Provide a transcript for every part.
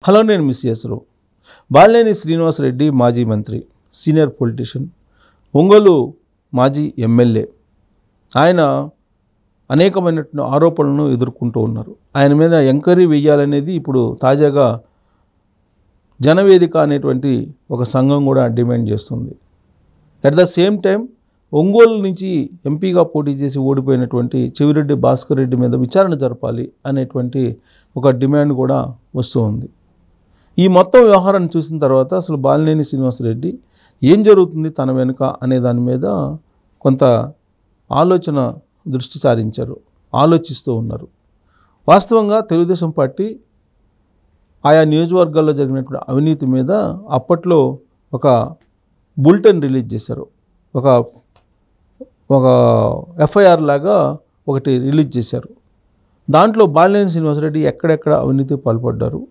Hello, నేను miss చేసరు. Balineni Srinivasa Reddy మాజీ మంత్రి, సీనియర్ పొలిటీషియన్, ఒంగోలు మాజీ ఎమ్మెల్యే. ఆయన అనేకమైనటువంటి ఆరోపణలను ఎదుర్కొంటూ ఉన్నారు. ఆయన మీద ఎంక్వైరీ వేయాలనేది ఇప్పుడు తాజాగా జనవేదిక అనేటువంటి ఒక సంఘం కూడా డిమాండ్ చేస్తుంది. At the same time Ongole నుంచి ఎంపీగా పోటీ చేసి ఓడిపోయినటువంటి చెవిరెడ్డి భాస్కర్ రెడ్డి మీద విచారణ జరపాలి అనేటువంటి ఒక డిమాండ్ కూడా వస్తూ ఉంది. ఈ మొత్తం వ్యవహారాన్ని చూసిన తర్వాత అసలు బాలినేని శ్రీనివాసరెడ్డి ఏం జరుగుతుంది తన వెనుక అనే దాని మీద కొంత దృష్టి సారించారు, ఆలోచిస్తూ ఉన్నారు. వాస్తవంగా తెలుగుదేశం పార్టీ ఆయా నియోజకవర్గాల్లో జరిగినటువంటి అవినీతి మీద అప్పట్లో ఒక బులెటిన్ రిలీజ్ చేశారు. ఒక ఎఫ్ఐఆర్ లాగా ఒకటి రిలీజ్ చేశారు. దాంట్లో బాలినేని శ్రీనివాసరెడ్డి ఎక్కడెక్కడ అవినీతి పాల్పడ్డారు,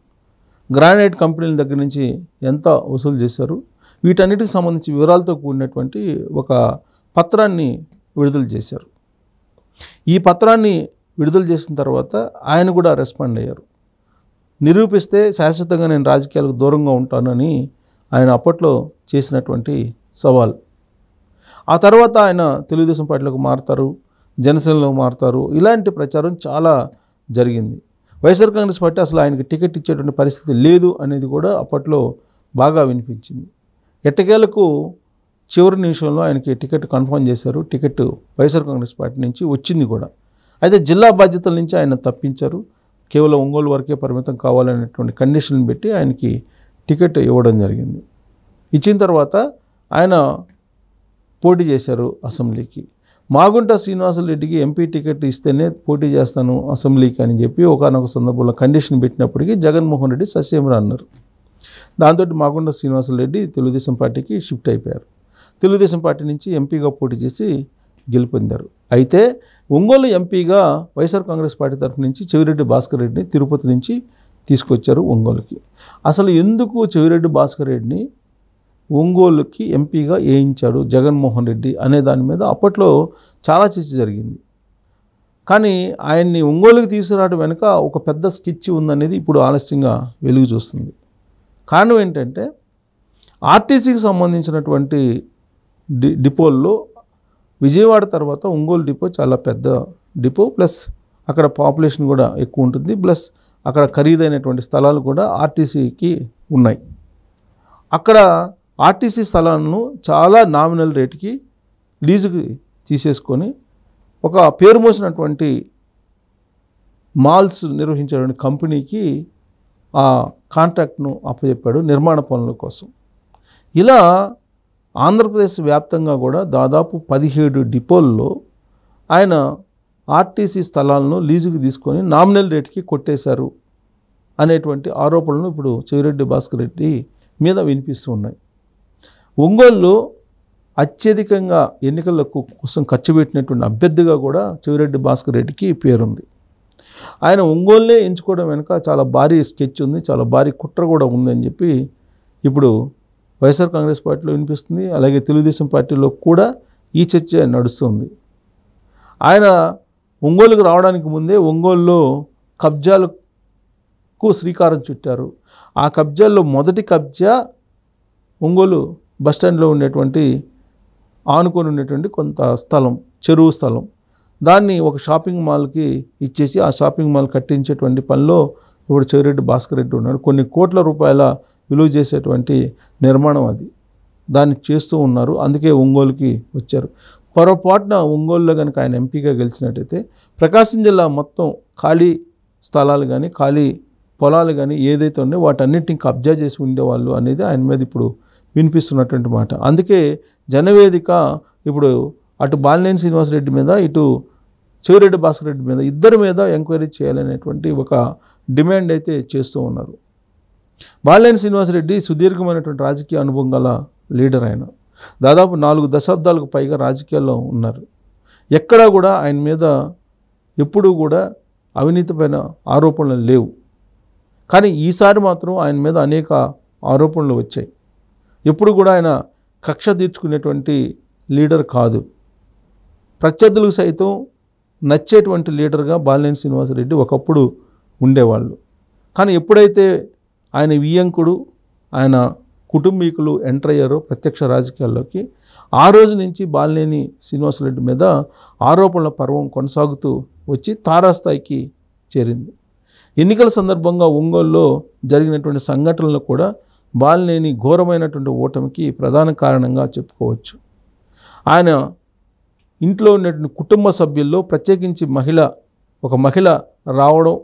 గ్రానైట్ కంపెనీల దగ్గర నుంచి ఎంత వసూలు చేశారు, వీటన్నిటికి సంబంధించి వివరాలతో కూడినటువంటి ఒక పత్రాన్ని విడుదల చేశారు. ఈ పత్రాన్ని విడుదల చేసిన తర్వాత ఆయన కూడా రెస్పాండ్ అయ్యారు. నిరూపిస్తే శాశ్వతంగా నేను రాజకీయాలకు దూరంగా ఉంటానని ఆయన అప్పట్లో చేసినటువంటి సవాల్. ఆ తర్వాత ఆయన తెలుగుదేశం పార్టీలోకి మారుతారు, జనసేనలో మారుతారు. ఇలాంటి ప్రచారం చాలా జరిగింది. వైఎస్ఆర్ కాంగ్రెస్ పార్టీ అసలు ఆయనకి టికెట్ ఇచ్చేటువంటి పరిస్థితి లేదు అనేది కూడా అప్పట్లో బాగా వినిపించింది. ఎట్టకేలకు చివరి నిమిషంలో ఆయనకి టికెట్ కన్ఫర్మ్ చేశారు. టికెట్ వైఎస్ఆర్ కాంగ్రెస్ పార్టీ నుంచి వచ్చింది కూడా. అయితే జిల్లా బాధ్యతల నుంచి ఆయన తప్పించారు. కేవలం ఒంగోలు వరకే పరిమితం కావాలనేటువంటి కండిషన్ పెట్టి ఆయనకి టికెట్ ఇవ్వడం జరిగింది. ఇచ్చిన తర్వాత ఆయన పోటీ చేశారు అసెంబ్లీకి. మాగుంట శ్రీనివాసరెడ్డికి ఎంపీ టికెట్ ఇస్తేనే పోటీ చేస్తాను అసెంబ్లీకి అని చెప్పి ఒకానొక సందర్భంలో కండిషన్ పెట్టినప్పటికీ జగన్మోహన్ రెడ్డి సస్యమరా అన్నారు. దాంతో మాగుంట శ్రీనివాసరెడ్డి తెలుగుదేశం పార్టీకి షిఫ్ట్ అయిపోయారు. తెలుగుదేశం పార్టీ నుంచి ఎంపీగా పోటీ చేసి గెలుపొందారు. అయితే ఒంగోలు ఎంపీగా వైఎస్ఆర్ కాంగ్రెస్ పార్టీ తరఫు నుంచి చెవిరెడ్డి భాస్కర్ రెడ్డిని తిరుపతి నుంచి తీసుకొచ్చారు ఒంగోలుకి. అసలు ఎందుకు చెవిరెడ్డి భాస్కర్ రెడ్డిని ఒంగోలుకి ఎంపీగా వేయించాడు జగన్మోహన్ రెడ్డి అనే దాని మీద అప్పట్లో చాలా చర్చ జరిగింది. కానీ ఆయన్ని ఒంగోలుకి తీసుకురావడం వెనుక ఒక పెద్ద స్కెచ్ ఉందనేది ఇప్పుడు ఆలస్యంగా వెలుగు చూస్తుంది. కారణం ఏంటంటే ఆర్టీసీకి సంబంధించినటువంటి డిపోల్లో విజయవాడ తర్వాత ఒంగోలు డిపో చాలా పెద్ద డిపో, ప్లస్ అక్కడ పాపులేషన్ కూడా ఎక్కువ ఉంటుంది, ప్లస్ అక్కడ ఖరీదైనటువంటి స్థలాలు కూడా ఆర్టీసీకి ఉన్నాయి. అక్కడ ఆర్టీసీ స్థలాలను చాలా నామినల్ రేటుకి లీజుకి తీసేసుకొని ఒక పేరు మోసినటువంటి మాల్స్ నిర్వహించేటువంటి కంపెనీకి ఆ కాంట్రాక్ట్ను అప్పచెప్పాడు నిర్మాణ పనుల కోసం. ఇలా ఆంధ్రప్రదేశ్ వ్యాప్తంగా కూడా దాదాపు 17 డిపోల్లో ఆయన ఆర్టీసీ స్థలాలను లీజుకి తీసుకొని నామినల్ రేటుకి కొట్టేశారు అనేటువంటి ఆరోపణలు ఇప్పుడు చెవిరెడ్డి భాస్కర్ రెడ్డి మీద వినిపిస్తూ ఉన్నాయి. ఒంగోలులో అత్యధికంగా ఎన్నికల కోసం ఖర్చు పెట్టినటువంటి అభ్యర్థిగా కూడా చెవిరెడ్డి భాస్కర్ రెడ్డికి పేరుంది. ఆయన ఒంగోలునే ఎంచుకోవడం వెనుక చాలా భారీ స్కెచ్ ఉంది, చాలా భారీ కుట్ర కూడా ఉందని చెప్పి ఇప్పుడు వైఎస్ఆర్ కాంగ్రెస్ పార్టీలో వినిపిస్తుంది. అలాగే తెలుగుదేశం పార్టీలో కూడా ఈ చర్చ నడుస్తుంది. ఆయన ఒంగోలుకు రావడానికి ముందే ఒంగోలులో కబ్జాలకు శ్రీకారం చుట్టారు. ఆ కబ్జాల్లో మొదటి కబ్జా ఒంగోలు బస్టాండ్లో ఉండేటువంటి ఆనుకొని ఉండేటువంటి కొంత స్థలం, చెరువు స్థలం, దాన్ని ఒక షాపింగ్ మాల్కి ఇచ్చేసి ఆ షాపింగ్ మాల్ కట్టించేటువంటి పనిలో ఇప్పుడు చెవిరెడ్డి భాస్కర్ రెడ్డి ఉన్నాడు. కొన్ని కోట్ల రూపాయల విలువ చేసేటువంటి నిర్మాణం అది, దాన్ని చేస్తూ ఉన్నారు. అందుకే ఒంగోలుకి వచ్చారు. పొరపాటున ఒంగోలులో కనుక ఆయన ఎంపీగా గెలిచినట్టయితే ప్రకాశం జిల్లా మొత్తం ఖాళీ స్థలాలు కానీ ఖాళీ పొలాలు కానీ ఏదైతే ఉన్నాయో వాటన్నిటిని కబ్జా చేసి ఉండేవాళ్ళు అనేది ఆయన మీద ఇప్పుడు వినిపిస్తున్నటువంటి మాట. అందుకే జనవేదిక ఇప్పుడు అటు బాలినేని శ్రీనివాసరెడ్డి మీద, ఇటు చెవిరెడ్డి భాస్కర్ రెడ్డి మీద, ఇద్దరి మీద ఎంక్వైరీ చేయాలనేటువంటి ఒక డిమాండ్ అయితే చేస్తూ ఉన్నారు. బాలినేని శ్రీనివాసరెడ్డి సుదీర్ఘమైనటువంటి రాజకీయ అనుభవం గల లీడర్. ఆయన దాదాపు 4 దశాబ్దాలకు పైగా రాజకీయాల్లో ఉన్నారు. ఎక్కడా కూడా ఆయన మీద ఎప్పుడూ కూడా అవినీతిపైన ఆరోపణలు లేవు. కానీ ఈసారి మాత్రం ఆయన మీద అనేక ఆరోపణలు వచ్చాయి. ఎప్పుడు కూడా ఆయన కక్ష తీర్చుకునేటువంటి లీడర్ కాదు. ప్రత్యర్థులకు సైతం నచ్చేటువంటి లీడర్గా బాలినేని శ్రీనివాసరెడ్డి ఒకప్పుడు ఉండేవాళ్ళు. కానీ ఎప్పుడైతే ఆయన వియ్యంకుడు, ఆయన కుటుంబీకులు ఎంటర్ అయ్యారో ప్రత్యక్ష రాజకీయాల్లోకి, ఆ రోజు నుంచి బాలినేని శ్రీనివాసరెడ్డి మీద ఆరోపణల పర్వం కొనసాగుతూ వచ్చి తారాస్థాయికి చేరింది. ఎన్నికల సందర్భంగా ఒంగోలులో జరిగినటువంటి సంఘటనలు కూడా బాలినేని ఘోరమైనటువంటి ఓటమికి ప్రధాన కారణంగా చెప్పుకోవచ్చు. ఆయన ఇంట్లో ఉన్నటువంటి కుటుంబ సభ్యుల్లో ప్రత్యేకించి ఒక మహిళ రావడం,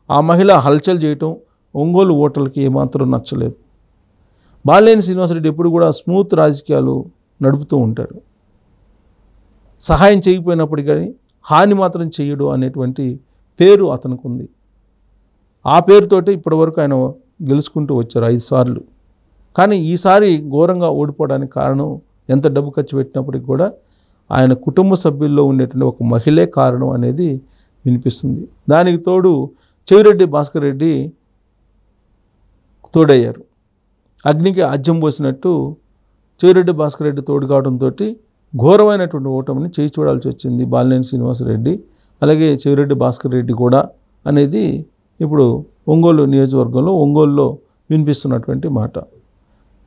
ఆ మహిళ హల్చల్ చేయటం ఒంగోలు ఓటర్లకి ఏమాత్రం నచ్చలేదు. బాలినేని శ్రీనివాసరెడ్డి ఎప్పుడు కూడా స్మూత్ రాజకీయాలు నడుపుతూ ఉంటాడు. సహాయం చేయకపోయినప్పటికీ కానీ హాని మాత్రం చేయడు అనేటువంటి పేరు అతనికి ఉంది. ఆ పేరుతోటి ఇప్పటివరకు ఆయన గెలుచుకుంటూ వచ్చారు 5 సార్లు. కానీ ఈసారి ఘోరంగా ఓడిపోవడానికి కారణం ఎంత డబ్బు ఖర్చు పెట్టినప్పటికి కూడా ఆయన కుటుంబ సభ్యుల్లో ఉండేటువంటి ఒక మహిళే కారణం అనేది వినిపిస్తుంది. దానికి తోడు చెవిరెడ్డి భాస్కర్ రెడ్డి తోడయ్యారు. అగ్నికి ఆజ్యం పోసినట్టు చెవిరెడ్డి భాస్కర్ రెడ్డి తోడు కావడంతో ఘోరమైనటువంటి ఓటమిని చేయి చూడాల్సి వచ్చింది బాలినేని శ్రీనివాసరెడ్డి, అలాగే చెవిరెడ్డి భాస్కర్ రెడ్డి కూడా అనేది ఇప్పుడు ఒంగోలు నియోజకవర్గంలో ఒంగోలులో వినిపిస్తున్నటువంటి మాట.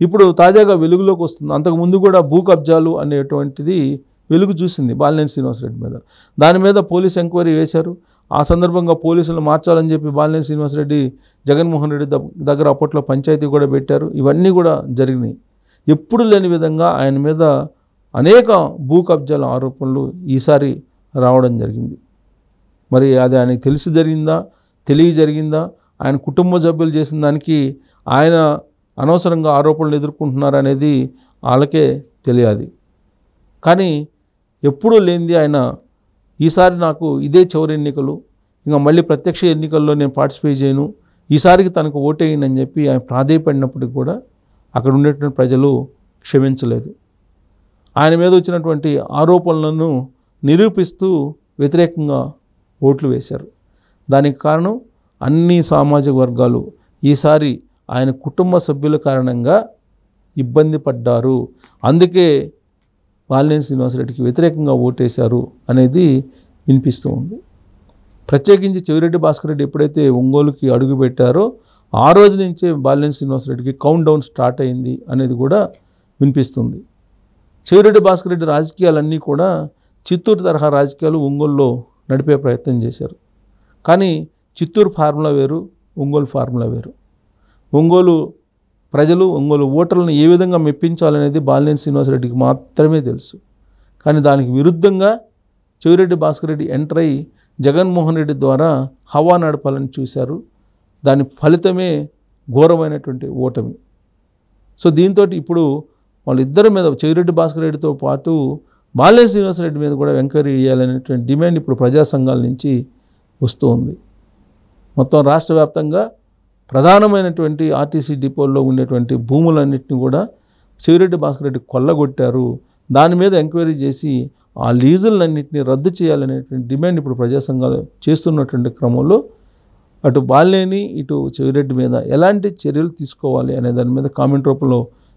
ఇప్పుడు తాజాగా వెలుగులోకి వస్తుంది. అంతకుముందు కూడా భూ కబ్జాలు అనేటువంటిది వెలుగు చూసింది బాలినేని శ్రీనివాసరెడ్డి మీద. దాని మీద పోలీస్ ఎంక్వైరీ వేశారు. ఆ సందర్భంగా పోలీసులు మార్చాలని చెప్పి బాలినేని శ్రీనివాసరెడ్డి జగన్మోహన్ రెడ్డి దగ్గర అప్పట్లో పంచాయతీ కూడా పెట్టారు. ఇవన్నీ కూడా జరిగినాయి. ఎప్పుడు లేని విధంగా ఆయన మీద అనేక భూ కబ్జాల ఆరోపణలు ఈసారి రావడం జరిగింది. మరి అది ఆయనకి తెలిసి జరిగిందా, తెలియ జరిగిందా, ఆయన కుటుంబ సభ్యులు చేసిన దానికి ఆయన అనవసరంగా ఆరోపణలు ఎదుర్కొంటున్నారు అనేది వాళ్ళకే తెలియాలి. కానీ ఎప్పుడూ లేనిది ఆయన ఈసారి నాకు ఇదే చివరి ఎన్నికలు, ఇంకా మళ్ళీ ప్రత్యక్ష ఎన్నికల్లో నేను పార్టిసిపేట్ చేయను, ఈసారికి తనకు ఓటేయనని చెప్పి ఆయన ప్రాధేయపడినప్పటికీ కూడా అక్కడ ఉండేటువంటి ప్రజలు క్షమించలేదు. ఆయన మీద వచ్చినటువంటి ఆరోపణలను నిరూపిస్తూ వ్యతిరేకంగా ఓట్లు వేశారు. దానికి కారణం అన్ని సామాజిక వర్గాలు ఈసారి ఆయన కుటుంబ సభ్యుల కారణంగా ఇబ్బంది పడ్డారు. అందుకే బాలినేని శ్రీనివాసరెడ్డికి వ్యతిరేకంగా ఓటేశారు అనేది వినిపిస్తూ ఉంది. ప్రత్యేకించి చెవిరెడ్డి భాస్కర్ రెడ్డి ఎప్పుడైతే ఒంగోలుకి అడుగుపెట్టారో ఆ రోజు నుంచే బాలినేని శ్రీనివాసరెడ్డికి కౌంట్ డౌన్ స్టార్ట్ అయింది అనేది కూడా వినిపిస్తుంది. చెవిరెడ్డి భాస్కర్ రెడ్డి రాజకీయాలన్నీ కూడా చిత్తూరు తరహా రాజకీయాలు ఒంగోలులో నడిపే ప్రయత్నం చేశారు. కానీ చిత్తూరు ఫార్ములా వేరు, ఒంగోలు ఫార్ములా వేరు. ఒంగోలు ప్రజలు, ఒంగోలు ఓటర్లను ఏ విధంగా మెప్పించాలనేది బాలినేని శ్రీనివాసరెడ్డికి మాత్రమే తెలుసు. కానీ దానికి విరుద్ధంగా చెవిరెడ్డి భాస్కర్ రెడ్డి ఎంటర్ అయ్యి జగన్మోహన్ రెడ్డి ద్వారా హవా నడపాలని చూశారు. దాని ఫలితమే ఘోరమైనటువంటి ఓటమి. సో దీంతో ఇప్పుడు వాళ్ళిద్దరి మీద, చెవిరెడ్డి భాస్కర్ రెడ్డితో పాటు బాలినేని శ్రీనివాసరెడ్డి మీద కూడా ఎంక్వైరీ చేయాలనేటువంటి డిమాండ్ ఇప్పుడు ప్రజా సంఘాల నుంచి వస్తూ ఉంది. మొత్తం రాష్ట్ర వ్యాప్తంగా ప్రధానమైనటువంటి ఆర్టీసీ డిపోల్లో ఉండేటువంటి భూములన్నింటినీ కూడా చెవిరెడ్డి భాస్కర్ రెడ్డి కొల్లగొట్టారు. దాని మీద ఎంక్వైరీ చేసి ఆ లీజులన్నింటినీ రద్దు చేయాలనేటువంటి డిమాండ్ ఇప్పుడు ప్రజా సంఘాలు చేస్తున్నటువంటి క్రమంలో అటు బాలినేని ఇటు చెవిరెడ్డి మీద ఎలాంటి చర్యలు తీసుకోవాలి అనే దాని మీద కామెంట్ రూపంలో